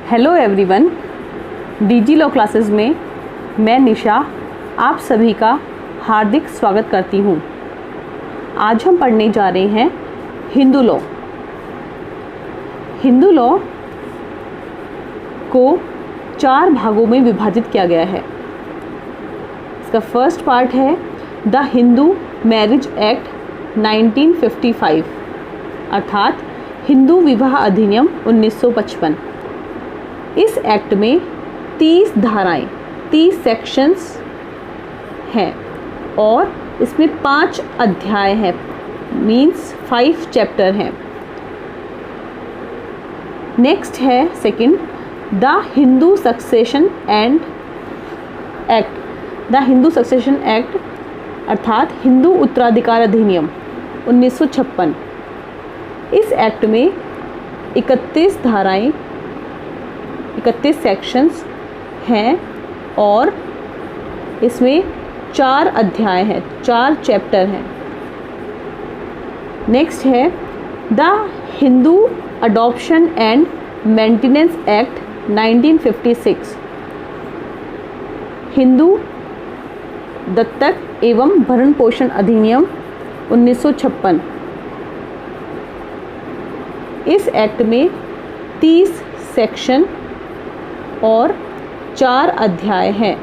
Hello everyone, DG law classes में मैं निशा आप सभी का हार्दिक स्वागत करती हूँ। आज हम पढ़ने जा रहे हैं हिंदू लॉ। हिंदू लॉ को 4 भागों में विभाजित किया गया है। इसका फर्स्ट पार्ट है द हिंदू मैरिज एक्ट 1955 अर्थात हिंदू विवाह अधिनियम 1955। इस एक्ट में 30 धाराएं 30 सेक्शंस हैं और इसमें 5 अध्याय हैं, मीन्स 5 चैप्टर हैं। नेक्स्ट है second the Hindu succession and act. The Hindu succession act अर्थात हिंदू उत्तराधिकार अधिनियम 1956। इस एक्ट में 31 धाराएं 31 सेक्शंस हैं और इसमें 4 अध्याय हैं, 4 चैप्टर हैं। नेक्स्ट है the Hindu adoption and maintenance act 1956। Hindu दत्तक एवं भरण पोषण अधिनियम 1956। इस एक्ट में 30 सेक्शन और 4 अध्याय हैं।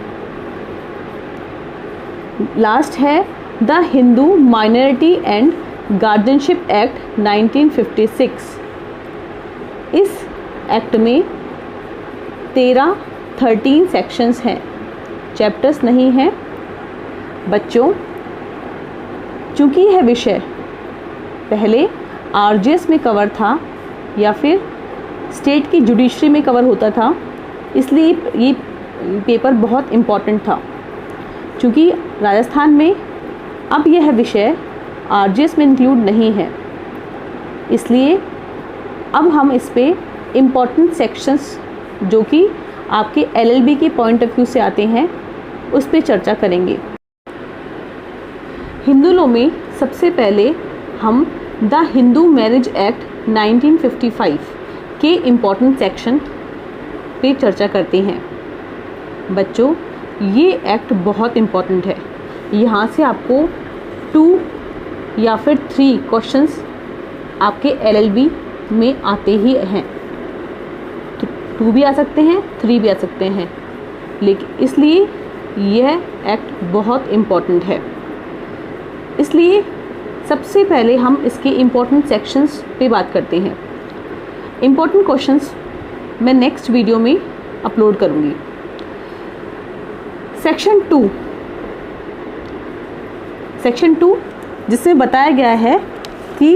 लास्ट है the Hindu minority and guardianship act 1956। इस एक्ट में 13 सेक्शंस हैं, चैप्टर्स नहीं हैं। बच्चों, चूँकि यह विषय पहले आरजीएस में कवर था या फिर स्टेट की जुडिशरी में कवर होता था, इसलिए ये पेपर बहुत इम्पॉर्टेंट था। क्योंकि राजस्थान में अब यह विषय आरजीएस में इंक्लूड नहीं है, इसलिए अब हम इस पे इम्पॉर्टेंट सेक्शंस जो कि आपके एलएलबी के पॉइंट ऑफ व्यू से आते हैं उस पे चर्चा करेंगे। हिंदू लॉ में सबसे पहले हम द हिंदू मैरिज एक्ट 1955 के इम्पॉर्टेंट सेक्शन पे चर्चा करते हैं। बच्चों, ये एक्ट बहुत इम्पॉर्टेंट है। यहाँ से आपको 2 या फिर 3 क्वेश्चंस आपके एलएलबी में आते ही हैं। तो 2 भी आ सकते हैं, 3 भी आ सकते हैं, लेकिन इसलिए यह एक्ट बहुत इम्पॉर्टेंट है। इसलिए सबसे पहले हम इसके इम्पॉर्टेंट सेक्शंस पे बात करते हैं। इम्पॉर्टेंट क्वेश्चंस मैं नेक्स्ट वीडियो में अपलोड करूँगी। सेक्शन 2 जिसमें बताया गया है कि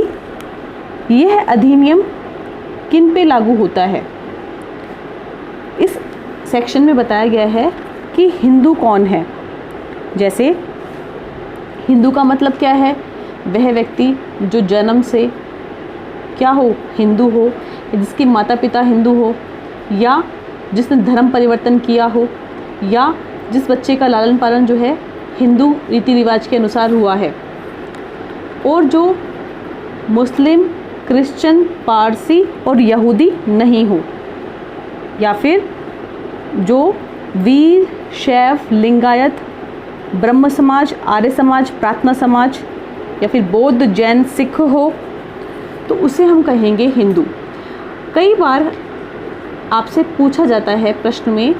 यह अधिनियम किन पे लागू होता है। इस सेक्शन में बताया गया है कि हिंदू कौन है। जैसे हिंदू का मतलब क्या है? वह व्यक्ति जो जन्म से क्या हो, हिंदू हो, जिसके माता पिता हिंदू हो, या जिसने धर्म परिवर्तन किया हो, या जिस बच्चे का लालन पालन जो है हिंदू रीति रिवाज के अनुसार हुआ है, और जो मुस्लिम, क्रिश्चियन, पारसी और यहूदी नहीं हो, या फिर जो वीर, शैव, लिंगायत, ब्रह्म समाज, आर्य समाज, प्रार्थना समाज या फिर बौद्ध, जैन, सिख हो, तो उसे हम कहेंगे हिंदू। कई बार आपसे पूछा जाता है प्रश्न में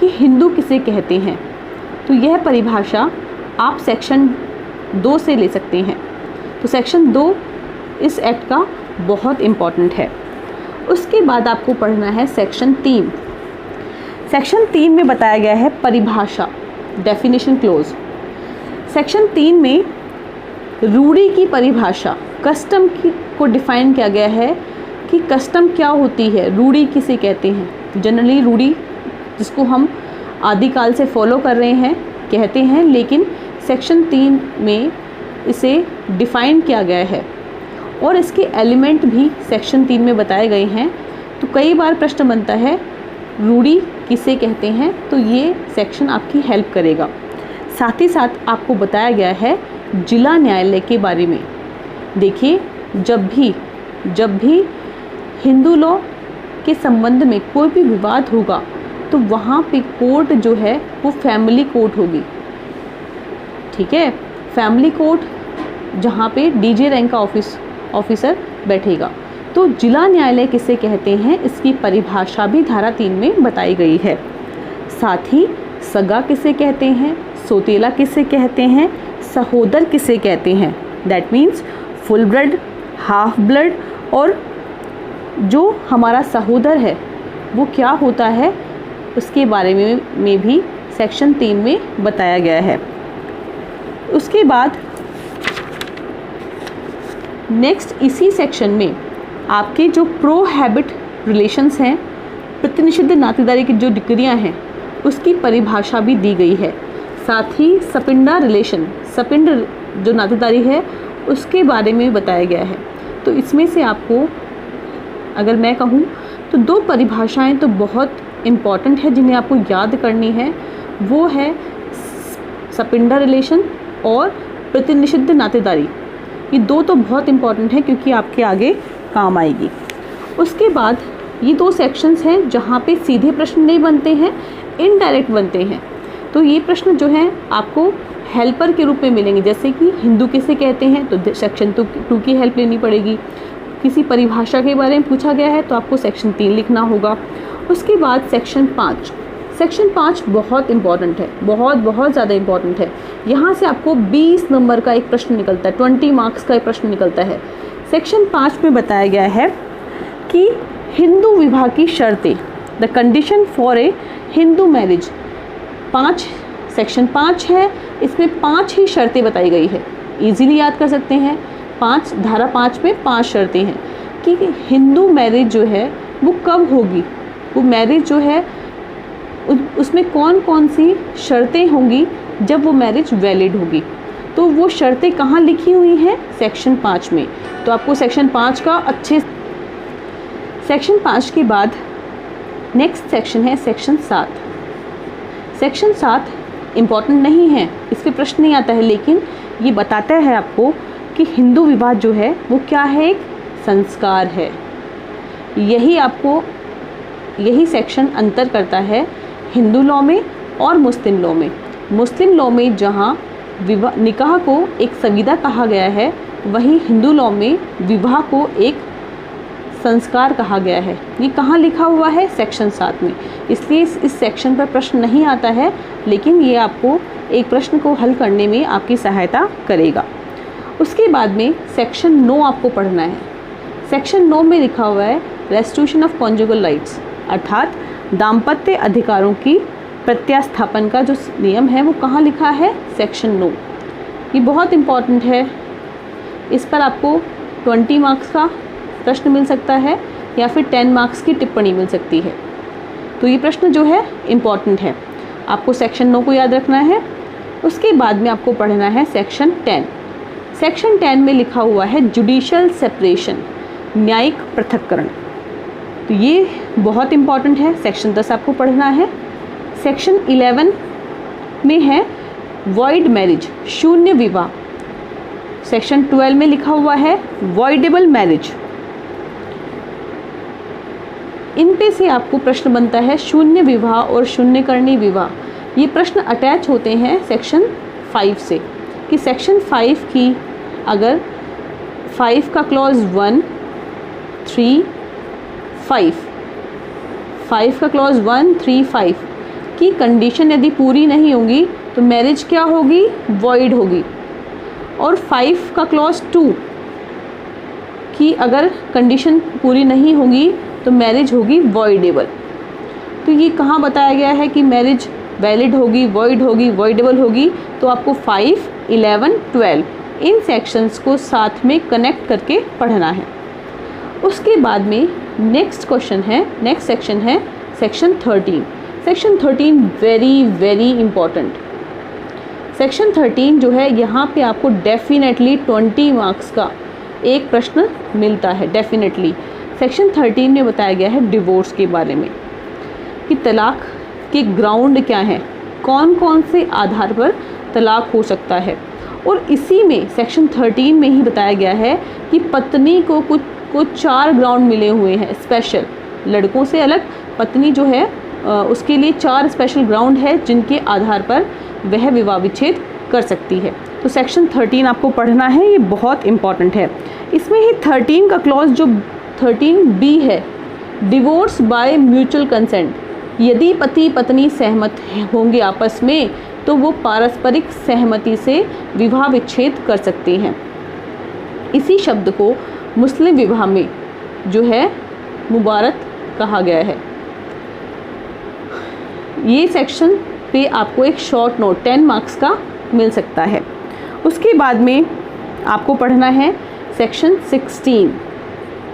कि हिंदू किसे कहते हैं, तो यह परिभाषा आप सेक्शन 2 से ले सकते हैं। तो सेक्शन 2 इस एक्ट का बहुत इम्पॉर्टेंट है। उसके बाद आपको पढ़ना है सेक्शन 3। सेक्शन 3 में बताया गया है परिभाषा, डेफिनेशन क्लोज। सेक्शन 3 में रूढ़ी की परिभाषा, कस्टम को डिफाइन किया गया है कि कस्टम क्या होती है, रूढ़ी किसे कहते हैं। जनरली रूढ़ी जिसको हम आदिकाल से फॉलो कर रहे हैं कहते हैं, लेकिन सेक्शन 3 में इसे डिफाइन किया गया है और इसके एलिमेंट भी सेक्शन 3 में बताए गए हैं। तो कई बार प्रश्न बनता है रूढ़ी किसे कहते हैं, तो ये सेक्शन आपकी हेल्प करेगा। साथ ही साथ आपको बताया गया है जिला न्यायालय के बारे में। देखिए, जब भी हिंदू लॉ के संबंध में कोई भी विवाद होगा तो वहाँ पे कोर्ट जो है वो फैमिली कोर्ट होगी, ठीक है। फैमिली कोर्ट जहाँ पे डीजे रैंक का ऑफिसर बैठेगा। तो जिला न्यायालय किसे कहते हैं, इसकी परिभाषा भी धारा 3 में बताई गई है। साथ ही सगा किसे कहते हैं, सौतेला किसे कहते हैं, सहोदर किसे कहते हैं, that means full blood, half blood, और जो हमारा सहोदर है वो क्या होता है उसके बारे में भी सेक्शन 3 में बताया गया है। उसके बाद नेक्स्ट इसी सेक्शन में आपके जो प्रोहैबिट रिलेशंस हैं, प्रतिनिषिद्ध नातेदारी की जो डिग्रियां हैं उसकी परिभाषा भी दी गई है। साथ ही सपिंडा रिलेशन, सपिंड जो नातेदारी है उसके बारे में बताया गया है। तो इसमें से आपको अगर मैं कहूँ तो 2 परिभाषाएं तो बहुत इम्पॉर्टेंट है जिन्हें आपको याद करनी है, वो है सपिंडा रिलेशन और प्रतिनिषिद्ध नातेदारी। ये 2 तो बहुत इम्पॉर्टेंट है क्योंकि आपके आगे काम आएगी। उसके बाद ये 2 सेक्शंस हैं जहाँ पे सीधे प्रश्न नहीं बनते हैं, इनडायरेक्ट बनते हैं। तो ये प्रश्न जो हैं आपको हेल्पर के रूप में मिलेंगे, जैसे कि हिंदू किसे कहते हैं तो सेक्शन 2 की हेल्प लेनी पड़ेगी। किसी परिभाषा के बारे में पूछा गया है तो आपको सेक्शन 3 लिखना होगा। उसके बाद सेक्शन 5, सेक्शन 5 बहुत इंपॉर्टेंट है, बहुत ज़्यादा इंपॉर्टेंट है। यहाँ से आपको 20 नंबर का एक प्रश्न निकलता है, 20 मार्क्स का एक प्रश्न निकलता है। सेक्शन 5 में बताया गया है कि हिंदू विवाह की शर्तें, the condition for a Hindu marriage. 5 section 5 है, इसमें 5 ही शर्तें बताई गई है, इजीली याद कर सकते हैं। धारा 5 में 5 शर्तें हैं कि हिंदू मैरिज जो है वो कब होगी, वो मैरिज जो है उसमें कौन कौन सी शर्तें होंगी जब वो मैरिज वैलिड होगी। तो वो शर्तें कहाँ लिखी हुई हैं, सेक्शन 5 में। तो आपको सेक्शन 5 का सेक्शन 5 के बाद नेक्स्ट सेक्शन है सेक्शन 7। सेक्शन 7 इम्पॉर्टेंट नहीं है, इस पर प्रश्न नहीं आता है, लेकिन ये बताता है आपको कि हिंदू विवाह जो है वो क्या है, एक संस्कार है। यही सेक्शन अंतर करता है हिंदू लॉ में और मुस्लिम लॉ में। मुस्लिम लॉ में जहाँ निकाह को एक संविदा कहा गया है, वहीं हिंदू लॉ में विवाह को एक संस्कार कहा गया है। ये कहाँ लिखा हुआ है, सेक्शन 7 में। इसलिए इस सेक्शन पर प्रश्न नहीं आता है, लेकिन ये आपको एक प्रश्न को हल करने में आपकी सहायता करेगा। उसके बाद में सेक्शन 9 आपको पढ़ना है। सेक्शन 9 में लिखा हुआ है रेस्टिट्यूशन ऑफ कॉन्जुगल राइट्स, अर्थात दाम्पत्य अधिकारों की प्रत्यास्थापन का जो नियम है वो कहाँ लिखा है, सेक्शन 9। ये बहुत इम्पॉर्टेंट है, इस पर आपको 20 मार्क्स का प्रश्न मिल सकता है या फिर 10 मार्क्स की टिप्पणी मिल सकती है। तो ये प्रश्न जो है इम्पॉर्टेंट है, आपको सेक्शन 9 को याद रखना है। उसके बाद में आपको पढ़ना है सेक्शन 10। सेक्शन 10 में लिखा हुआ है जुडिशियल सेपरेशन, न्यायिक पृथक्करण। तो ये बहुत इम्पॉर्टेंट है, सेक्शन 10 आपको पढ़ना है। सेक्शन 11 में है वॉइड मैरिज, शून्य विवाह। सेक्शन 12 में लिखा हुआ है वॉइडेबल मैरिज। इन पे से आपको प्रश्न बनता है शून्य विवाह और शून्यकर्णी विवाह। ये प्रश्न अटैच होते हैं सेक्शन 5 से, कि सेक्शन 5 की अगर 5 का क्लॉज 1, 3, 5 का क्लॉज 1, 3, 5 की कंडीशन यदि पूरी नहीं होगी तो मैरिज क्या होगी, वॉइड होगी। और 5 का क्लॉज 2 की अगर कंडीशन पूरी नहीं होगी तो मैरिज होगी वॉइडेबल। तो ये कहाँ बताया गया है कि मैरिज वैलिड होगी, वॉइड होगी, वॉइडेबल होगी। तो आपको 5, 11, 12 इन सेक्शंस को साथ में कनेक्ट करके पढ़ना है। उसके बाद में नेक्स्ट सेक्शन है section 13। Section 13 very important. Section 13 जो है यहाँ पे आपको डेफिनेटली 20 मार्क्स का एक प्रश्न मिलता है, डेफिनेटली। सेक्शन 13 में बताया गया है डिवोर्स के बारे में, कि तलाक के ग्राउंड क्या हैं, कौन कौन से आधार पर तलाक हो सकता है। और इसी में सेक्शन 13 में ही बताया गया है कि पत्नी को कुछ 4 ग्राउंड मिले हुए हैं स्पेशल, लड़कों से अलग पत्नी जो है उसके लिए 4 स्पेशल ग्राउंड है जिनके आधार पर वह विवाह विच्छेद कर सकती है। तो सेक्शन 13 आपको पढ़ना है, ये बहुत इम्पॉर्टेंट है। इसमें ही 13 का क्लॉज जो 13B है, डिवोर्स बाय म्यूचुअल कंसेंट, यदि पति पत्नी सहमत होंगे आपस में तो वो पारस्परिक सहमति से विवाह विच्छेद कर सकते हैं। इसी शब्द को मुस्लिम विवाह में जो है मुबारत कहा गया है। ये सेक्शन पे आपको एक शॉर्ट नोट 10 मार्क्स का मिल सकता है। उसके बाद में आपको पढ़ना है सेक्शन 16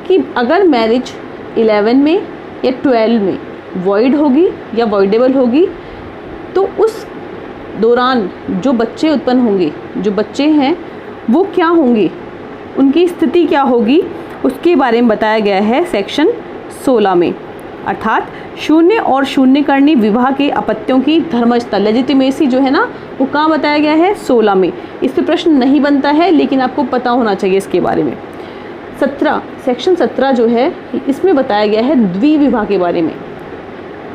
कि अगर मैरिज 11 में या 12 में वॉइड होगी या वॉइडेबल होगी तो उस दौरान जो बच्चे उत्पन्न होंगे, जो बच्चे हैं वो क्या होंगे, उनकी स्थिति क्या होगी, उसके बारे में बताया गया है सेक्शन 16 में। अर्थात शून्य और शून्यकर्णी विवाह के अपत्यों की धर्मजता, लेजिटिमेसी जो है ना, वो कहाँ बताया गया है, 16 में। इस पर प्रश्न नहीं बनता है लेकिन आपको पता होना चाहिए इसके बारे में। 17 सेक्शन 17 जो है इसमें बताया गया है द्विविवाह के बारे में।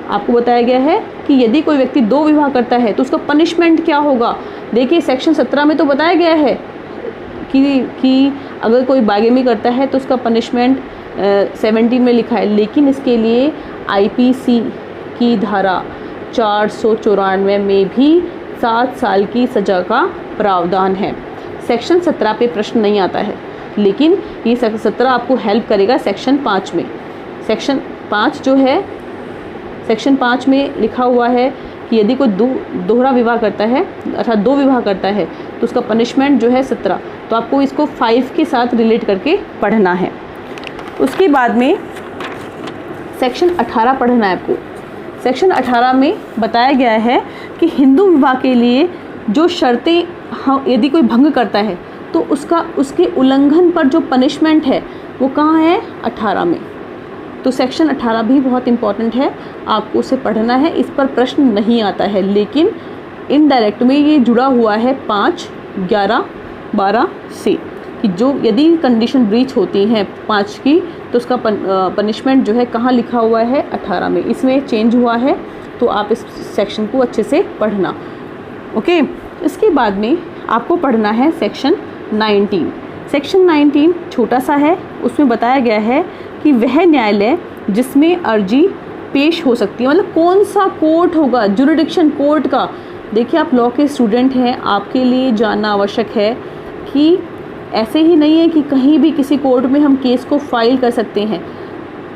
आपको बताया गया है कि यदि कोई व्यक्ति 2 विवाह करता है तो उसका पनिशमेंट क्या होगा। देखिए सेक्शन 17 में तो बताया गया है कि अगर कोई बाइगेमी करता है तो उसका पनिशमेंट 17 में लिखा है, लेकिन इसके लिए IPC की धारा 494 में भी 7 साल की सज़ा का प्रावधान है। सेक्शन 17 पे प्रश्न नहीं आता है, लेकिन ये 17 आपको हेल्प करेगा सेक्शन 5 में। सेक्शन 5 जो है, सेक्शन 5 में लिखा हुआ है कि यदि कोई दोहरा विवाह करता है, अर्थात 2 विवाह करता है तो उसका पनिशमेंट जो है 17। तो आपको इसको 5 के साथ रिलेट करके पढ़ना है। उसके बाद में सेक्शन 18 पढ़ना है आपको। सेक्शन 18 में बताया गया है कि हिंदू विवाह के लिए जो शर्तें यदि कोई भंग करता है तो उसके उल्लंघन पर जो पनिशमेंट है वो कहाँ है, 18 में। तो सेक्शन 18 भी बहुत इम्पॉर्टेंट है, आपको उसे पढ़ना है। इस पर प्रश्न नहीं आता है, लेकिन इनडायरेक्ट में ये जुड़ा हुआ है 5, 11, 12 से, कि जो यदि कंडीशन ब्रीच होती हैं 5 की तो उसका पनिशमेंट जो है कहाँ लिखा हुआ है, 18 में। इसमें चेंज हुआ है, तो आप इस सेक्शन को अच्छे से पढ़ना। ओके, इसके बाद में आपको पढ़ना है सेक्शन 19। सेक्शन 19 छोटा सा है, उसमें बताया गया है कि वह न्यायालय जिसमें अर्जी पेश हो सकती है, मतलब कौन सा कोर्ट होगा, जुरिडिक्शन कोर्ट का। देखिए आप लॉ के स्टूडेंट हैं, आपके लिए जानना आवश्यक है कि ऐसे ही नहीं है कि कहीं भी किसी कोर्ट में हम केस को फाइल कर सकते हैं।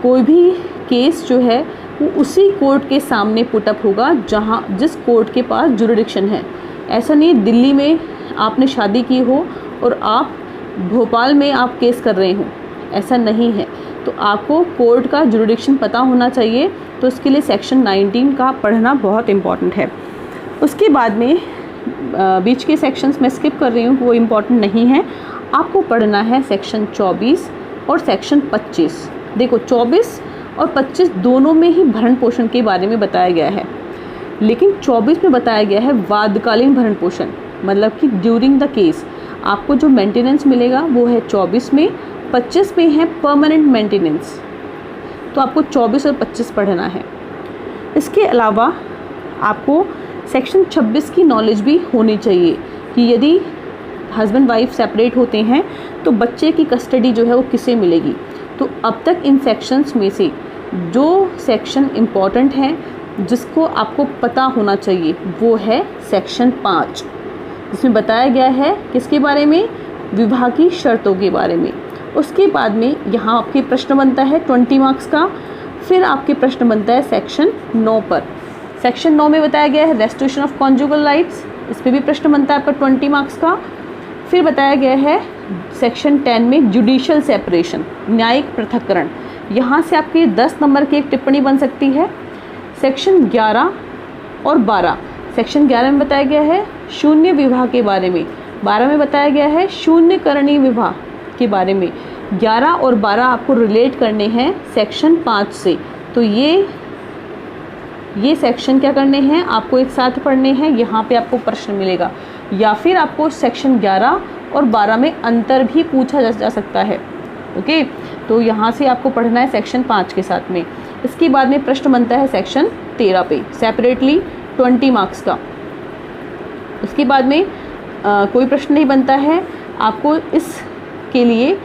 कोई भी केस जो है वो उसी कोर्ट के सामने पुटअप होगा जिस कोर्ट के पास जुरिडिक्शन है। ऐसा नहीं दिल्ली में आपने शादी की हो और आप भोपाल में आप केस कर रहे हो, ऐसा नहीं है। तो आपको कोर्ट का जुरिडिक्शन पता होना चाहिए, तो इसके लिए सेक्शन 19 का पढ़ना बहुत इम्पॉर्टेंट है। उसके बाद में बीच के सेक्शंस मैं स्किप कर रही हूँ, वो इम्पॉर्टेंट नहीं है। आपको पढ़ना है सेक्शन 24 और सेक्शन 25। देखो 24 और 25 दोनों में ही भरण पोषण के बारे में बताया गया है, लेकिन 24 में बताया गया है वादकालीन भरण पोषण, मतलब कि ड्यूरिंग द केस आपको जो मेंटेनेंस मिलेगा वो है 24 में, 25 में है परमानेंट मेंटेनेंस। तो आपको 24 और 25 पढ़ना है। इसके अलावा आपको सेक्शन 26 की नॉलेज भी होनी चाहिए कि यदि हस्बैंड वाइफ सेपरेट होते हैं तो बच्चे की कस्टडी जो है वो किसे मिलेगी। तो अब तक इन सेक्शंस में से जो सेक्शन इम्पॉर्टेंट है जिसको आपको पता होना चाहिए वो है सेक्शन 5, जिसमें बताया गया है किसके बारे में, विवाह की शर्तों के बारे में। उसके बाद में यहाँ आपके प्रश्न बनता है 20 मार्क्स का। फिर आपके प्रश्न बनता है सेक्शन 9 पर। सेक्शन 9 में बताया गया है रेस्ट्रिक्शन ऑफ कॉन्जुगल राइट्स, इस पर भी प्रश्न बनता है आपका 20 मार्क्स का। फिर बताया गया है सेक्शन 10 में जुडिशियल सेपरेशन, न्यायिक पृथक्करण, यहाँ से आपके 10 नंबर की एक टिप्पणी बन सकती है। सेक्शन 11 और 12, सेक्शन 11 में बताया गया है शून्य विवाह के बारे में, 12 में बताया गया है शून्यकर्णी विवाह के बारे में। 11 और 12 आपको रिलेट करने हैं सेक्शन 5 से। तो ये सेक्शन क्या करने हैं, आपको एक साथ पढ़ने हैं, यहाँ पे आपको प्रश्न मिलेगा। या फिर आपको सेक्शन 11 और 12 में अंतर भी पूछा जा सकता है। ओके, तो यहाँ से आपको पढ़ना है सेक्शन 5 के साथ में। इसके बाद में प्रश्न बनता है सेक्शन 13 पे सेपरेटली 20 मार्क्स का। उसके बाद में कोई प्रश्न नहीं बनता है। आपको इसके लिए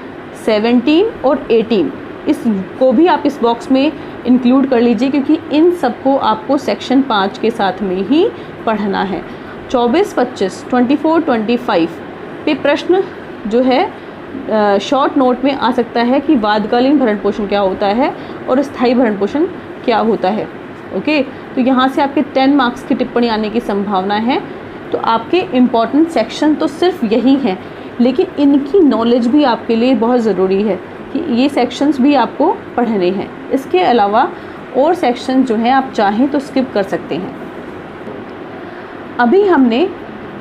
17 और 18 इसको भी आप इस बॉक्स में इंक्लूड कर लीजिए, क्योंकि इन सबको आपको सेक्शन 5 के साथ में ही पढ़ना है। 24, 25, 24, 25 पे प्रश्न जो है शॉर्ट नोट में आ सकता है कि वादकालीन भरण पोषण क्या होता है और स्थायी भरण पोषण क्या होता है। ओके, तो यहाँ से आपके 10 मार्क्स की टिप्पणी आने की संभावना है। तो आपके इम्पॉर्टेंट सेक्शन तो सिर्फ यही हैं, लेकिन इनकी नॉलेज भी आपके लिए बहुत ज़रूरी है कि ये सेक्शंस भी आपको पढ़ने हैं। इसके अलावा और सेक्शन जो हैं आप चाहें तो स्किप कर सकते हैं। अभी हमने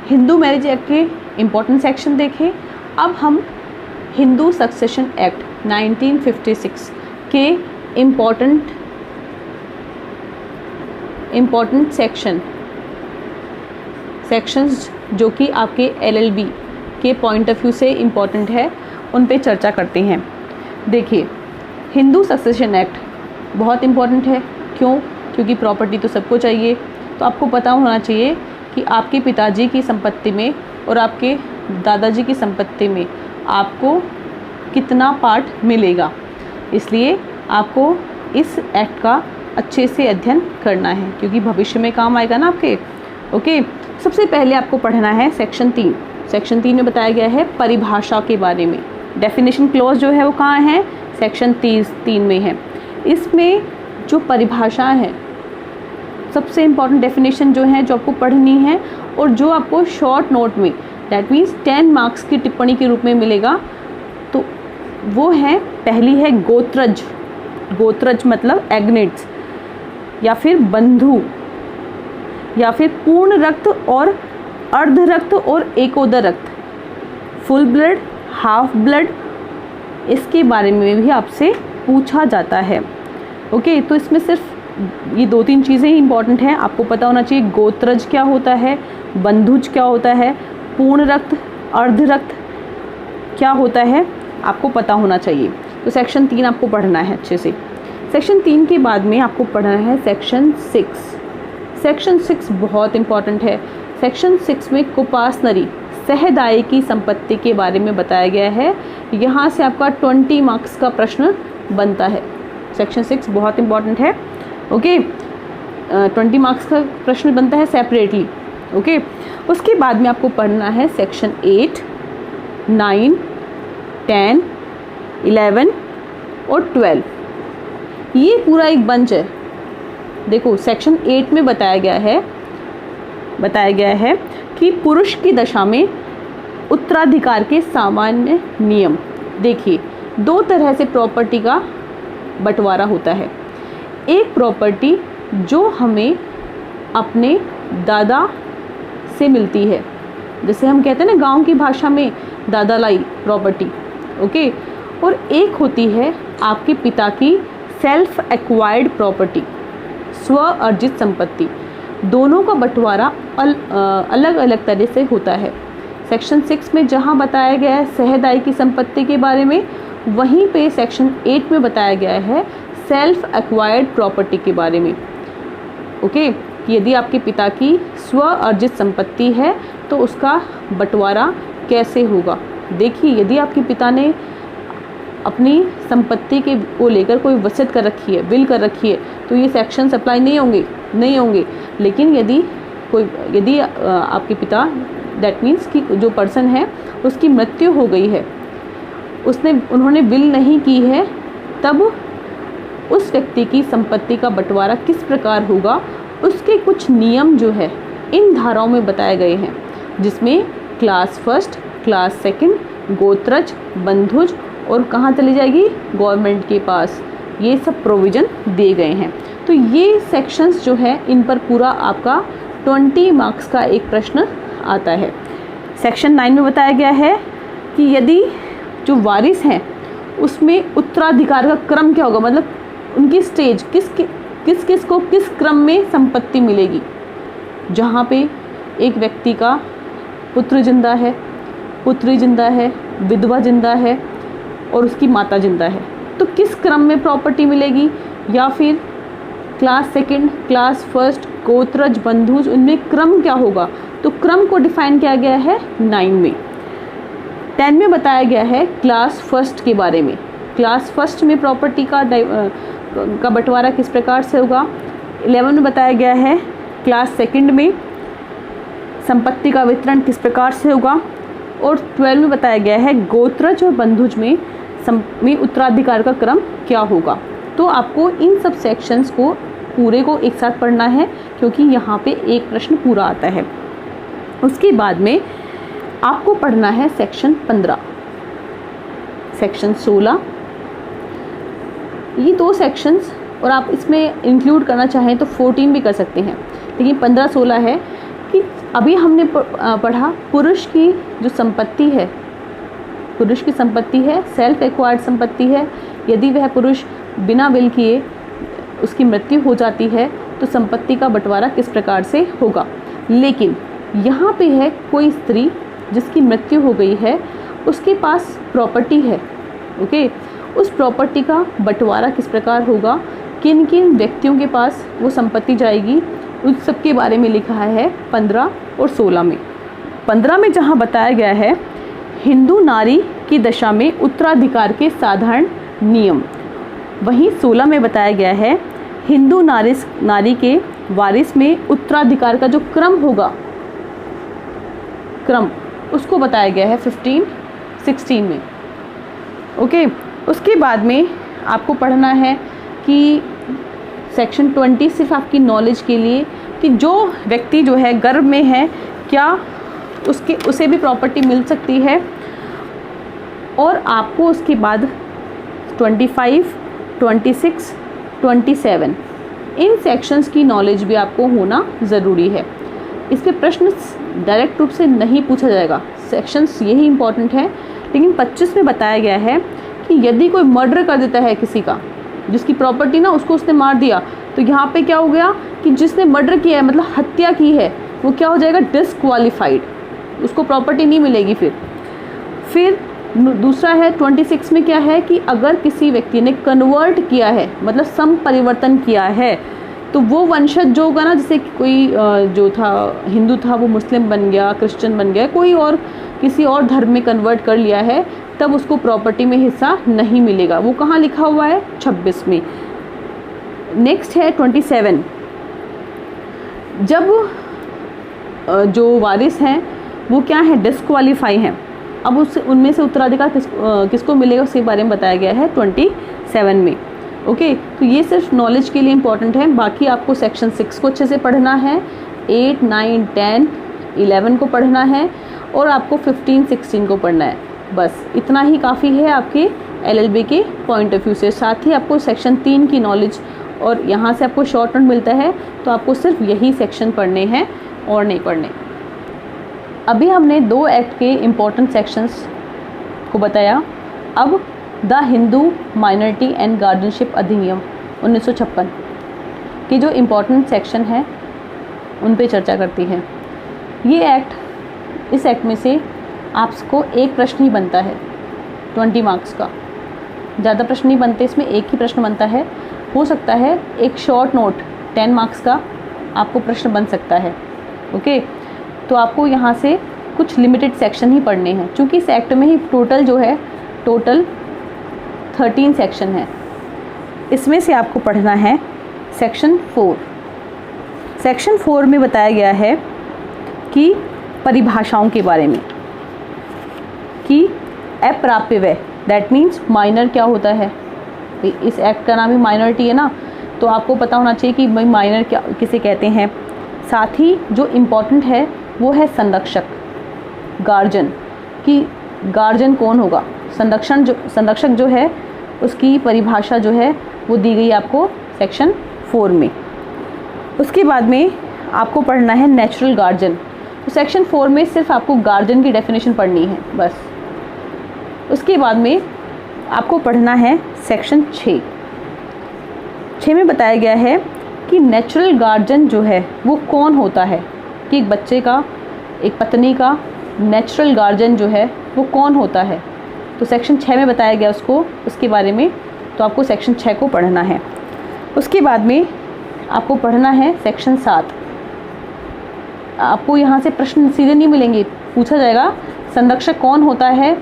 हिंदू मैरिज एक्ट के इम्पॉर्टेंट सेक्शन देखे। अब हम हिंदू सक्सेशन एक्ट 1956 के इम्पॉर्टेंट सेक्शंस जो कि आपके LLB के पॉइंट ऑफ व्यू से इम्पॉर्टेंट है, उन पे चर्चा करते हैं। देखिए, हिंदू सक्सेशन एक्ट बहुत इम्पॉर्टेंट है। क्यों? क्योंकि प्रॉपर्टी तो सबको चाहिए। तो आपको पता होना चाहिए कि आपके पिताजी की संपत्ति में और आपके दादाजी की संपत्ति में आपको कितना पार्ट मिलेगा। इसलिए आपको इस एक्ट का अच्छे से अध्ययन करना है, क्योंकि भविष्य में काम आएगा ना आपके। ओके, सबसे पहले आपको पढ़ना है सेक्शन 3। सेक्शन 3 में बताया गया है परिभाषा के बारे में। डेफिनेशन क्लॉज जो है वो कहाँ है? सेक्शन 3 में है। इसमें जो परिभाषा है, सबसे इम्पॉर्टेंट डेफिनेशन जो है जो आपको पढ़नी है और जो आपको शॉर्ट नोट में दैट मीन्स 10 मार्क्स की टिप्पणी के रूप में मिलेगा, तो वो है, पहली है गोत्रज। गोत्रज मतलब एग्नेट्स या फिर बंधु या फिर पूर्ण रक्त और अर्ध रक्त और एकोदर रक्त, फुल ब्लड, हाफ ब्लड, इसके बारे में भी आपसे पूछा जाता है। ओके, तो इसमें सिर्फ ये 2-3 चीज़ें ही इंपॉर्टेंट हैं। आपको पता होना चाहिए गोत्रज क्या होता है, बंधुज क्या होता है, पूर्ण रक्त, अर्ध रक्त क्या होता है, आपको पता होना चाहिए। तो सेक्शन 3 आपको पढ़ना है अच्छे से। सेक्शन 3 के बाद में आपको पढ़ना है सेक्शन 6। सेक्शन 6 बहुत इम्पॉर्टेंट है। सेक्शन 6 में कुपासनरी सहदायी की संपत्ति के बारे में बताया गया है। यहाँ से आपका 20 मार्क्स का प्रश्न बनता है। सेक्शन 6 बहुत इम्पॉर्टेंट है। ओके, 20 मार्क्स का प्रश्न बनता है सेपरेटली। ओके, उसके बाद में आपको पढ़ना है सेक्शन 8, 9, 10, 11 और 12। ये पूरा एक बंच है। देखो, सेक्शन 8 में बताया गया है कि पुरुष की दशा में उत्तराधिकार के सामान्य नियम। देखिए, 2 तरह से प्रॉपर्टी का बंटवारा होता है। एक प्रॉपर्टी जो हमें अपने दादा से मिलती है, जैसे हम कहते हैं ना गांव की भाषा में दादा लाई प्रॉपर्टी। ओके, और एक होती है आपके पिता की सेल्फ एक्वायर्ड प्रॉपर्टी, स्व अर्जित संपत्ति। दोनों का बंटवारा अलग अलग तरह से होता है। सेक्शन 6 में जहाँ बताया गया है सहदायी की संपत्ति के बारे में, वहीं पे सेक्शन 8 में बताया गया है सेल्फ एक्वायर्ड प्रॉपर्टी के बारे में। ओके, यदि आपके पिता की स्व अर्जित संपत्ति है तो उसका बंटवारा कैसे होगा। देखिए, यदि आपके पिता ने अपनी संपत्ति के को लेकर कोई वसीयत कर रखी है, विल कर रखी है, तो ये सेक्शन अप्लाई नहीं होंगे। लेकिन यदि आपके पिता दैट मीन्स कि जो पर्सन है उसकी मृत्यु हो गई है, उन्होंने विल नहीं की है, तब उस व्यक्ति की संपत्ति का बंटवारा किस प्रकार होगा, उसके कुछ नियम जो है इन धाराओं में बताए गए हैं, जिसमें क्लास 1, क्लास 2, गोत्रज, बंधुज और कहाँ चली जाएगी, गवर्नमेंट के पास। ये सब प्रोविज़न दिए गए हैं। तो ये सेक्शंस जो है इन पर पूरा आपका 20 मार्क्स का एक प्रश्न आता है। सेक्शन 9 में बताया गया है कि यदि जो वारिस हैं उसमें उत्तराधिकार का क्रम क्या होगा, मतलब उनकी स्टेज किस को किस क्रम में संपत्ति मिलेगी। जहाँ पे एक व्यक्ति का पुत्र जिंदा है, पुत्री जिंदा है, विधवा जिंदा है और उसकी माता जिंदा है, तो किस क्रम में प्रॉपर्टी मिलेगी, या फिर क्लास सेकंड, क्लास फर्स्ट, गोत्रज, बंधुज, उनमें क्रम क्या होगा, तो क्रम को डिफाइन किया गया है 9 में। 10 में बताया गया है क्लास फर्स्ट के बारे में। क्लास फर्स्ट में प्रॉपर्टी का बंटवारा किस प्रकार से होगा। 11 में बताया गया है क्लास सेकंड में संपत्ति का वितरण किस प्रकार से होगा। और 12 में बताया गया है गोत्रज और बंधुज में उत्तराधिकार का क्रम क्या होगा। तो आपको इन सब सेक्शंस को पूरे को एक साथ पढ़ना है, क्योंकि यहाँ पे एक प्रश्न पूरा आता है। उसके बाद में आपको पढ़ना है सेक्शन 15, सेक्शन 16। ये 2 सेक्शंस, और आप इसमें इंक्लूड करना चाहें तो 14 भी कर सकते हैं, लेकिन 15-16 है कि अभी हमने पढ़ा पुरुष की जो संपत्ति है, पुरुष की संपत्ति है सेल्फ एक्वायर्ड संपत्ति है। यदि वह पुरुष बिना विल किए उसकी मृत्यु हो जाती है तो संपत्ति का बंटवारा किस प्रकार से होगा। लेकिन यहाँ पे है कोई स्त्री जिसकी मृत्यु हो गई है, उसके पास प्रॉपर्टी है, ओके, उस प्रॉपर्टी का बंटवारा किस प्रकार होगा, किन किन व्यक्तियों के पास वो संपत्ति जाएगी, उस सब के बारे में लिखा है 15 और 16 में। 15 में जहाँ बताया गया है हिंदू नारी की दशा में उत्तराधिकार के साधारण नियम, वहीं 16 में बताया गया है हिंदू नारी के वारिस में उत्तराधिकार का जो क्रम होगा, क्रम उसको बताया गया है 15-16 में, ओके। उसके बाद में आपको पढ़ना है कि सेक्शन 20 सिर्फ आपकी नॉलेज के लिए कि जो व्यक्ति जो है गर्भ में है क्या उसे भी प्रॉपर्टी मिल सकती है। और आपको उसके बाद 25, 26, 27 इन सेक्शंस की नॉलेज भी आपको होना ज़रूरी है। इस पे प्रश्न डायरेक्ट रूप से नहीं पूछा जाएगा, सेक्शंस यही इंपॉर्टेंट है। लेकिन 25 में बताया गया है कि यदि कोई मर्डर कर देता है किसी का, जिसकी प्रॉपर्टी ना उसको उसने मार दिया, तो यहाँ पे क्या हो गया कि जिसने मर्डर किया है मतलब हत्या की है वो क्या हो जाएगा, डिसक्वालीफाइड, उसको प्रॉपर्टी नहीं मिलेगी। फिर दूसरा है 26 में क्या है कि अगर किसी व्यक्ति ने कन्वर्ट किया है मतलब संपरिवर्तन किया है, तो वो वंशज जो होगा ना, जैसे कोई जो था हिंदू था वो मुस्लिम बन गया, क्रिश्चियन बन गया, कोई और किसी और धर्म में कन्वर्ट कर लिया है, तब उसको प्रॉपर्टी में हिस्सा नहीं मिलेगा। वो कहाँ लिखा हुआ है, 26 में। नेक्स्ट है 27, जब जो वारिस हैं वो क्या है, डिस्क्वालीफाई हैं, अब उनमें से उत्तराधिकार किसको मिलेगा उसके बारे में बताया गया है 27 में, ओके। तो ये सिर्फ नॉलेज के लिए इम्पॉर्टेंट है। बाकी आपको सेक्शन 6 को अच्छे से पढ़ना है, 8, 9, 10, 11 को पढ़ना है, और आपको 15, 16 को पढ़ना है। बस इतना ही काफ़ी है आपके LLB के पॉइंट ऑफ व्यू से। साथ ही आपको सेक्शन 3 की नॉलेज, और यहाँ से आपको शॉर्ट नोट मिलता है, तो आपको सिर्फ यही सेक्शन पढ़ने हैं और नहीं पढ़ने। अभी हमने 2 एक्ट के इम्पॉर्टेंट सेक्शंस को बताया। अब the Hindu minority and guardianship अधिनियम 1956 के जो इम्पॉर्टेंट सेक्शन है उन पे चर्चा करती है। ये एक्ट, इस एक्ट में से आपको एक प्रश्न ही बनता है 20 मार्क्स का, ज़्यादा प्रश्न नहीं बनते इसमें, एक ही प्रश्न बनता है। हो सकता है एक शॉर्ट नोट 10 मार्क्स का आपको प्रश्न बन सकता है, ओके। तो आपको यहाँ से कुछ लिमिटेड सेक्शन ही पढ़ने हैं, क्योंकि इस एक्ट में ही टोटल जो है 13 सेक्शन है। इसमें से आपको पढ़ना है सेक्शन 4। सेक्शन 4 में बताया गया है कि परिभाषाओं के बारे में, कि अप्राप्य व्यय, दैट मीन्स माइनर क्या होता है। इस एक्ट का नाम ही माइनॉरिटी है ना, तो आपको पता होना चाहिए कि भाई माइनर क्या किसे कहते हैं। साथ ही जो इम्पोर्टेंट है वो है गार्जियन, कि गार्जियन कौन होगा। संरक्षक जो है उसकी परिभाषा जो है वो दी गई आपको सेक्शन 4 में। उसके बाद में आपको पढ़ना है नेचुरल गार्जियन। तो सेक्शन 4 में सिर्फ आपको गार्जियन की डेफिनेशन पढ़नी है बस। उसके बाद में आपको पढ़ना है सेक्शन 6 में बताया गया है कि नेचुरल गार्जियन जो है वो कौन होता है, कि एक बच्चे का, एक पत्नी का नेचुरल गार्जियन जो है वो कौन होता है। तो सेक्शन 6 में बताया गया उसके बारे में, तो आपको सेक्शन 6 को पढ़ना है। उसके बाद में आपको पढ़ना है सेक्शन 7। आपको यहाँ से प्रश्न सीधे नहीं मिलेंगे, पूछा जाएगा संरक्षक कौन होता है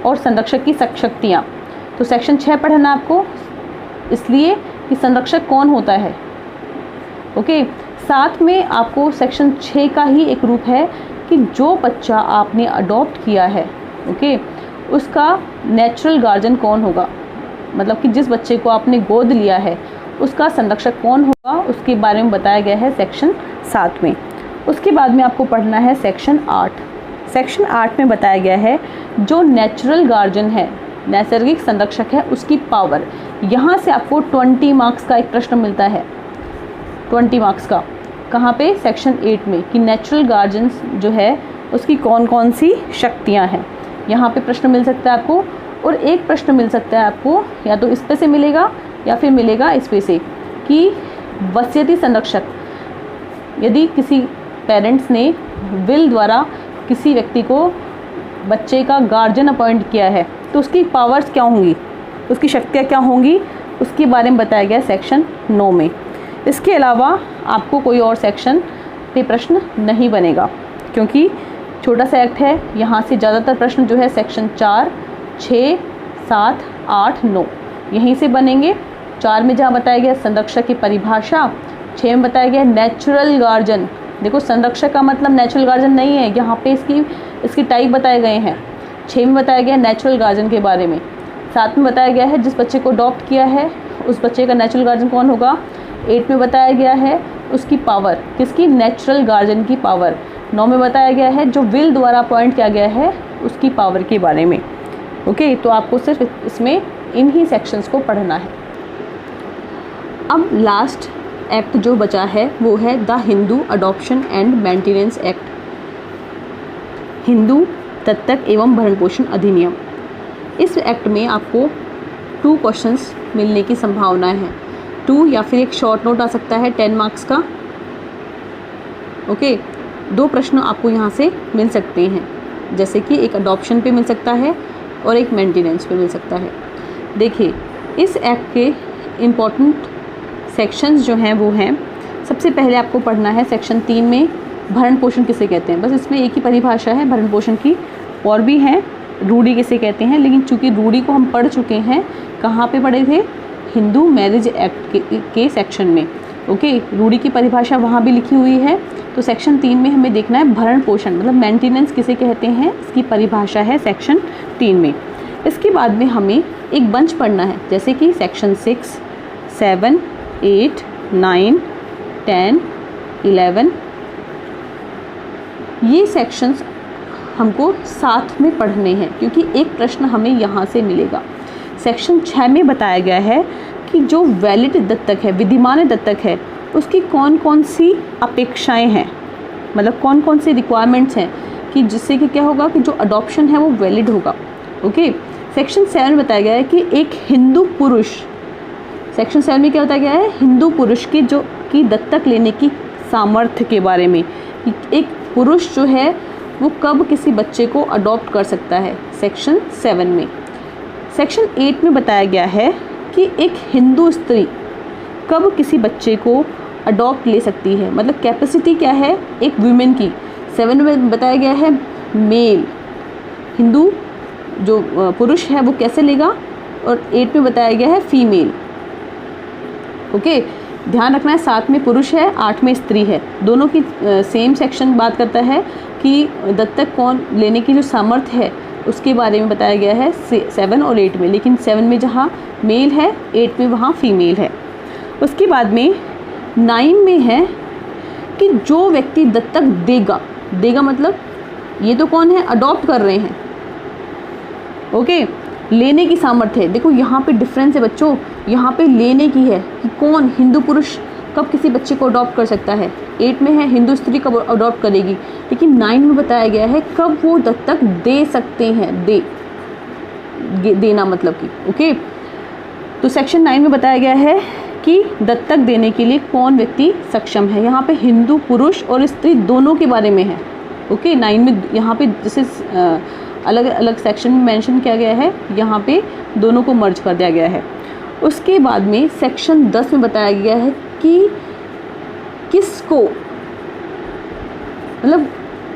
और संरक्षक की शक्तियाँ। तो सेक्शन 6 पढ़ना आपको, इसलिए कि संरक्षक कौन होता है। ओके, साथ में आपको सेक्शन 6 का ही एक रूप है कि जो बच्चा आपने अडॉप्ट किया है, ओके, उसका नेचुरल गार्जियन कौन होगा, मतलब कि जिस बच्चे को आपने गोद लिया है उसका संरक्षक कौन होगा, उसके बारे में बताया गया है सेक्शन 7 में। उसके बाद में आपको पढ़ना है सेक्शन 8। सेक्शन 8 में बताया गया है जो नेचुरल गार्जियन है, नैसर्गिक संरक्षक है, उसकी पावर। यहाँ से आपको 20 मार्क्स का एक प्रश्न मिलता है, 20 मार्क्स का। कहाँ पे? सेक्शन 8 में, कि नेचुरल गार्जियन जो है उसकी कौन कौन सी शक्तियाँ हैं। यहाँ पे प्रश्न मिल सकता है आपको, और एक प्रश्न मिल सकता है आपको या तो इस पे से मिलेगा या फिर मिलेगा इस पे से, कि वसीयती संरक्षक, यदि किसी पेरेंट्स ने विल द्वारा किसी व्यक्ति को बच्चे का गार्जियन अपॉइंट किया है तो उसकी पावर्स क्या होंगी, उसकी शक्तियाँ क्या होंगी, उसके बारे में बताया गया सेक्शन 9 में। इसके अलावा आपको कोई और सेक्शन पे प्रश्न नहीं बनेगा, क्योंकि छोटा सा एक्ट है। यहाँ से ज़्यादातर प्रश्न जो है सेक्शन 4, 6, 7, 8, 9 यहीं से बनेंगे। 4 में जहाँ बताया गया संरक्षक की परिभाषा, 6 में बताया गया नेचुरल गार्जियन। देखो, संरक्षक का मतलब नेचुरल गार्जियन नहीं है, यहाँ पे इसकी टाइप बताए गए हैं। 6 में बताया गया नेचुरल गार्जियन के बारे में। 7 में बताया गया है जिस बच्चे को अडॉप्ट किया है उस बच्चे का नेचुरल गार्जियन कौन होगा। 8 में बताया गया है उसकी पावर, किसकी, नेचुरल गार्जियन की पावर। 9 में बताया गया है जो विल द्वारा अपॉइंट किया गया है उसकी पावर के बारे में। ओके, तो आपको सिर्फ इसमें इन ही सेक्शंस को पढ़ना है। अब लास्ट एक्ट जो बचा है वो है the Hindu adoption and maintenance act, Hindu दत्तक एवं भरण पोषण अधिनियम। इस एक्ट में आपको 2 क्वेश्चंस मिलने की संभावना है, 2 या फिर एक शॉर्ट नोट आ सकता है 10 मार्क्स का। ओके, 2 प्रश्न आपको यहाँ से मिल सकते हैं, जैसे कि एक अडॉप्शन पे मिल सकता है और एक मेंटेनेंस पे मिल सकता है। देखिए, इस एक्ट के इम्पॉर्टेंट सेक्शंस जो हैं वो हैं, सबसे पहले आपको पढ़ना है सेक्शन 3 में भरण पोषण किसे कहते हैं। बस इसमें एक ही परिभाषा है भरण पोषण की, और भी हैं रूढ़ी किसे कहते हैं, लेकिन चूंकि रूढ़ी को हम पढ़ चुके हैं, कहाँ पे पढ़े थे, हिंदू मैरिज एक्ट के सेक्शन में। ओके, रूढ़ी की परिभाषा वहाँ भी लिखी हुई है। तो सेक्शन 3 में हमें देखना है भरण पोषण मतलब मेंटेनेंस किसे कहते हैं, इसकी परिभाषा है सेक्शन 3 में। इसके बाद में हमें एक बंच पढ़ना है, जैसे कि सेक्शन 6, 7, 8, 9, 10, 11, ये सेक्शंस हमको साथ में पढ़ने हैं, क्योंकि एक प्रश्न हमें यहाँ से मिलेगा। सेक्शन 6 में बताया गया है कि जो वैलिड दत्तक है, विधिमान दत्तक है, उसकी कौन कौन सी अपेक्षाएं हैं, मतलब कौन कौन सी रिक्वायरमेंट्स हैं कि जिससे कि क्या होगा कि जो अडॉप्शन है वो वैलिड होगा। ओके, सेक्शन 7 में बताया गया है कि एक हिंदू पुरुष, सेक्शन 7 में क्या बताया गया है, हिंदू पुरुष की दत्तक लेने की सामर्थ्य के बारे में, कि एक पुरुष जो है वो कब किसी बच्चे को अडॉप्ट कर सकता है, सेक्शन 7 में। सेक्शन 8 में बताया गया है कि एक हिंदू स्त्री कब किसी बच्चे को अडॉप्ट ले सकती है, मतलब कैपेसिटी क्या है एक वुमेन की। 7 में बताया गया है मेल, हिंदू जो पुरुष है वो कैसे लेगा, और 8 में बताया गया है फीमेल। ओके, ध्यान रखना है, 7 में पुरुष है, 8 में स्त्री है, दोनों की सेम सेक्शन बात करता है कि दत्तक कौन लेने की जो सामर्थ्य है उसके बारे में बताया गया है 7 और 8 में, लेकिन 7 में जहाँ मेल है, 8 में वहाँ फीमेल है। उसके बाद में 9 में है कि जो व्यक्ति दत्तक देगा मतलब ये तो कौन है, अडॉप्ट कर रहे हैं। ओके, लेने की सामर्थ्य है, देखो यहाँ पे डिफरेंस है बच्चों, यहाँ पे लेने की है कि कौन, हिंदू पुरुष कब किसी बच्चे को अडॉप्ट कर सकता है। 8 में है हिंदू स्त्री कब अडॉप्ट करेगी, लेकिन 9 में बताया गया है कब वो दत्तक दे सकते हैं, देना मतलब कि। ओके, तो सेक्शन 9 में बताया गया है कि दत्तक देने के लिए कौन व्यक्ति सक्षम है। यहाँ पे हिंदू पुरुष और स्त्री दोनों के बारे में है। ओके, 9 में यहाँ पे जैसे अलग अलग सेक्शन में मेंशन किया गया है, यहाँ पे दोनों को मर्ज कर दिया गया है। उसके बाद में सेक्शन 10 में बताया गया है कि किसको, मतलब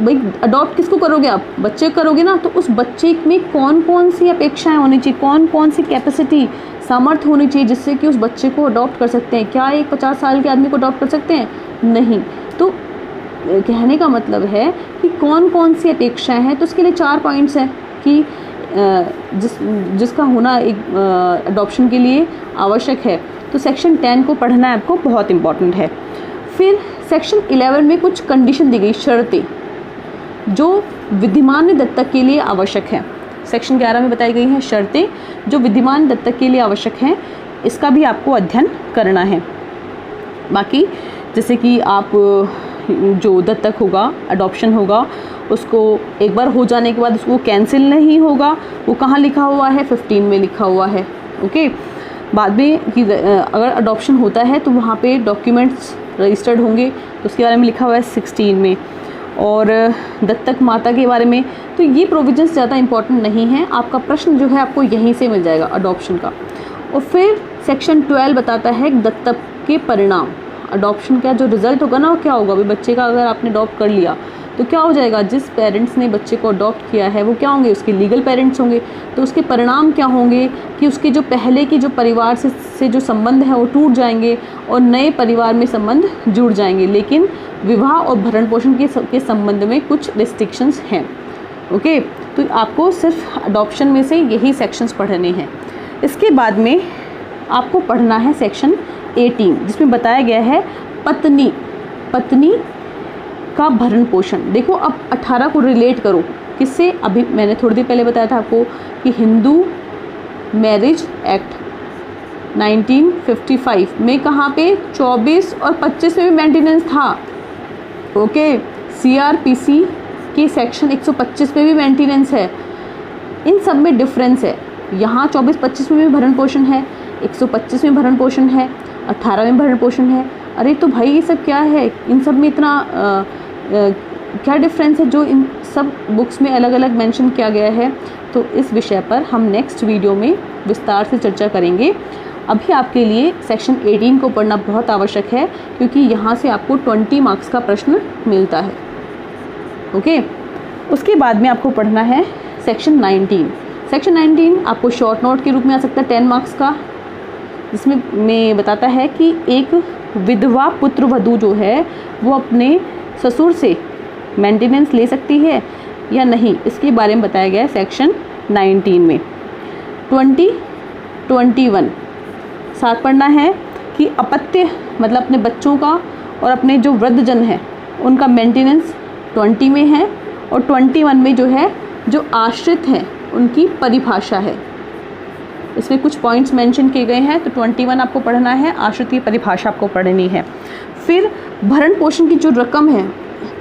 भाई अडॉप्ट किसको करोगे आप, बच्चे करोगे ना, तो उस बच्चे में कौन कौन सी अपेक्षाएं होनी चाहिए, कौन कौन सी कैपेसिटी, सामर्थ्य होनी चाहिए जिससे कि उस बच्चे को अडॉप्ट कर सकते हैं। क्या एक 50 साल के आदमी को अडॉप्ट कर सकते हैं? नहीं। तो कहने का मतलब है कि कौन कौन सी अपेक्षाएं हैं, तो उसके लिए 4 पॉइंट्स हैं कि जिसका होना एक अडॉप्शन के लिए आवश्यक है। तो सेक्शन 10 को पढ़ना है आपको, बहुत इंपॉर्टेंट है। फिर सेक्शन 11 में कुछ कंडीशन दी गई, शर्तें जो विद्यमान दत्तक के लिए आवश्यक है। सेक्शन 11 में बताई गई हैं शर्तें जो विद्यमान दत्तक के लिए आवश्यक हैं, इसका भी आपको अध्ययन करना है। बाकी जैसे कि आप जो दत्तक होगा, अडॉप्शन होगा, उसको एक बार हो जाने के बाद उसको कैंसिल नहीं होगा। वो कहाँ लिखा हुआ है? 15 में लिखा हुआ है। ओके, बाद में कि अगर अडॉप्शन होता है तो वहाँ पे डॉक्यूमेंट्स रजिस्टर्ड होंगे, तो उसके बारे में लिखा हुआ है 16 में। और दत्तक माता के बारे में तो ये प्रोविजंस ज़्यादा इंपॉर्टेंट नहीं है, आपका प्रश्न जो है आपको यहीं से मिल जाएगा अडॉप्शन का। और फिर सेक्शन 12 बताता है दत्तक के परिणाम, अडॉप्शन का जो रिज़ल्ट होगा ना वो क्या होगा। भाई बच्चे का अगर आपने अडॉप्ट कर लिया तो क्या हो जाएगा, जिस पेरेंट्स ने बच्चे को अडॉप्ट किया है वो क्या होंगे, उसके लीगल पेरेंट्स होंगे। तो उसके परिणाम क्या होंगे कि उसके जो पहले की जो परिवार से जो संबंध है वो टूट जाएंगे और नए परिवार में संबंध जुड़ जाएंगे, लेकिन विवाह और भरण पोषण के संबंध में कुछ रिस्ट्रिक्शंस हैं। ओके, तो आपको सिर्फ अडॉप्शन में से यही सेक्शंस पढ़ने हैं। इसके बाद में आपको पढ़ना है सेक्शन 18 जिसमें बताया गया है पत्नी का भरण पोषण। देखो अब 18 को रिलेट करो किससे, अभी मैंने थोड़ी देर पहले बताया था आपको कि हिंदू मैरिज एक्ट 1955 में कहाँ पे 24 और 25 में भी मेंटेनेंस था। ओके, CRPC के सेक्शन 125 में भी मेंटेनेंस है। इन सब में डिफरेंस है, यहाँ 24-25 में भी भरण पोषण है, 125 में भरण पोषण है, 18 में भरण पोषण है। अरे तो भाई ये सब क्या है, इन सब में इतना क्या डिफरेंस है जो इन सब बुक्स में अलग अलग मेंशन किया गया है। तो इस विषय पर हम नेक्स्ट वीडियो में विस्तार से चर्चा करेंगे। अभी आपके लिए सेक्शन 18 को पढ़ना बहुत आवश्यक है क्योंकि यहाँ से आपको 20 मार्क्स का प्रश्न मिलता है। ओके, उसके बाद में आपको पढ़ना है सेक्शन 19। सेक्शन 19 आपको शॉर्ट नोट के रूप में आ सकता है 10 मार्क्स का, जिसमें बताता है कि एक विधवा पुत्र वधू जो है वो अपने ससुर से मेंटेनेंस ले सकती है या नहीं, इसके बारे में बताया गया है सेक्शन 19 में। 21 साथ पढ़ना है कि अपत्य मतलब अपने बच्चों का और अपने जो वृद्धजन है उनका मेंटेनेंस 20 में है, और 21 में जो है जो आश्रित हैं उनकी परिभाषा है। इसमें कुछ पॉइंट्स मेंशन किए गए हैं, तो 21 आपको पढ़ना है, आश्रित की परिभाषा आपको पढ़नी है। फिर भरण पोषण की जो रकम है,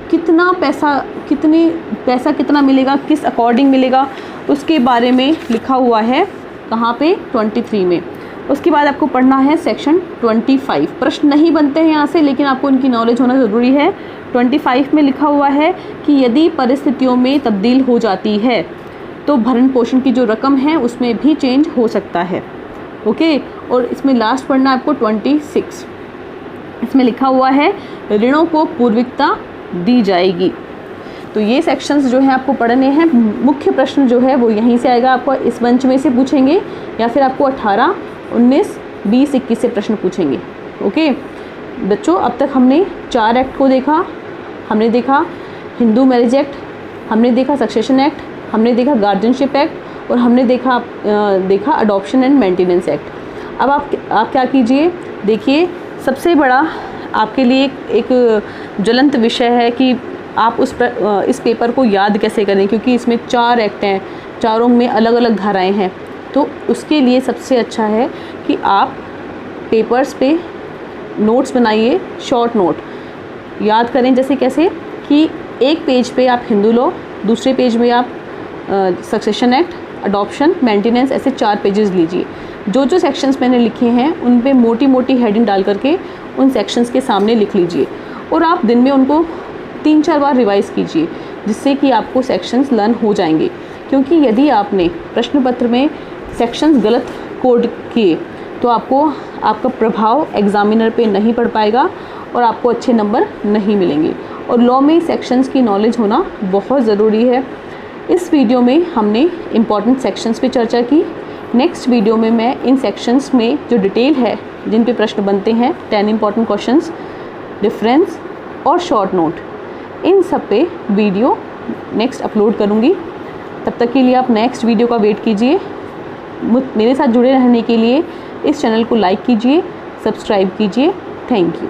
कितना पैसा कितना मिलेगा, किस अकॉर्डिंग मिलेगा, उसके बारे में लिखा हुआ है कहाँ पे 23 में। उसके बाद आपको पढ़ना है सेक्शन 25। प्रश्न नहीं बनते हैं यहाँ से, लेकिन आपको इनकी नॉलेज होना ज़रूरी है। 25 में लिखा हुआ है कि यदि परिस्थितियों में तब्दील हो जाती है तो भरण पोषण की जो रकम है उसमें भी चेंज हो सकता है। ओके, और इसमें लास्ट पढ़ना आपको 26। इसमें लिखा हुआ है ऋणों को पूर्विकता दी जाएगी। तो ये सेक्शंस जो है आपको पढ़ने हैं। मुख्य प्रश्न जो है वो यहीं से आएगा, आपको इस मंच में से पूछेंगे या फिर आपको 18, 19, 20, 21 से प्रश्न पूछेंगे। ओके बच्चों, अब तक हमने 4 एक्ट को देखा। हमने देखा हिंदू मैरिज एक्ट, हमने देखा सक्सेशन एक्ट, हमने देखा गार्जियनशिप एक्ट, और हमने देखा अडॉप्शन एंड मेंटेनेंस एक्ट। अब आप क्या कीजिए, देखिए सबसे बड़ा आपके लिए एक ज्वलंत विषय है कि आप इस पेपर को याद कैसे करें, क्योंकि इसमें 4 एक्ट हैं, चारों में अलग अलग धाराएं हैं। तो उसके लिए सबसे अच्छा है कि आप पेपर्स पे नोट्स बनाइए, शॉर्ट नोट याद करें। जैसे कैसे कि एक पेज पे आप हिंदू लॉ, दूसरे पेज में आप सक्सेशन एक्ट, अडॉप्शन, मेंटेनेंस, ऐसे 4 पेजेस लीजिए। जो सेक्शंस मैंने लिखे हैं उन पे मोटी मोटी हेडिंग डाल करके उन सेक्शंस के सामने लिख लीजिए, और आप दिन में उनको 3-4 बार रिवाइज कीजिए, जिससे कि आपको सेक्शंस लर्न हो जाएंगे। क्योंकि यदि आपने प्रश्न पत्र में सेक्शंस गलत कोड किए तो आपका प्रभाव एग्जामिनर पे नहीं पड़ पाएगा और आपको अच्छे नंबर नहीं मिलेंगे। और लॉ में सेक्शंस की नॉलेज होना बहुत ज़रूरी है। इस वीडियो में हमने इम्पॉर्टेंट सेक्शंस पे चर्चा की। नेक्स्ट वीडियो में मैं इन सेक्शंस में जो डिटेल है, जिन पे प्रश्न बनते हैं, 10 इम्पॉर्टेंट क्वेश्चंस, डिफरेंस और शॉर्ट नोट, इन सब पे वीडियो नेक्स्ट अपलोड करूँगी। तब तक के लिए आप नेक्स्ट वीडियो का वेट कीजिए। मेरे साथ जुड़े रहने के लिए इस चैनल को लाइक कीजिए, सब्सक्राइब कीजिए। Thank you.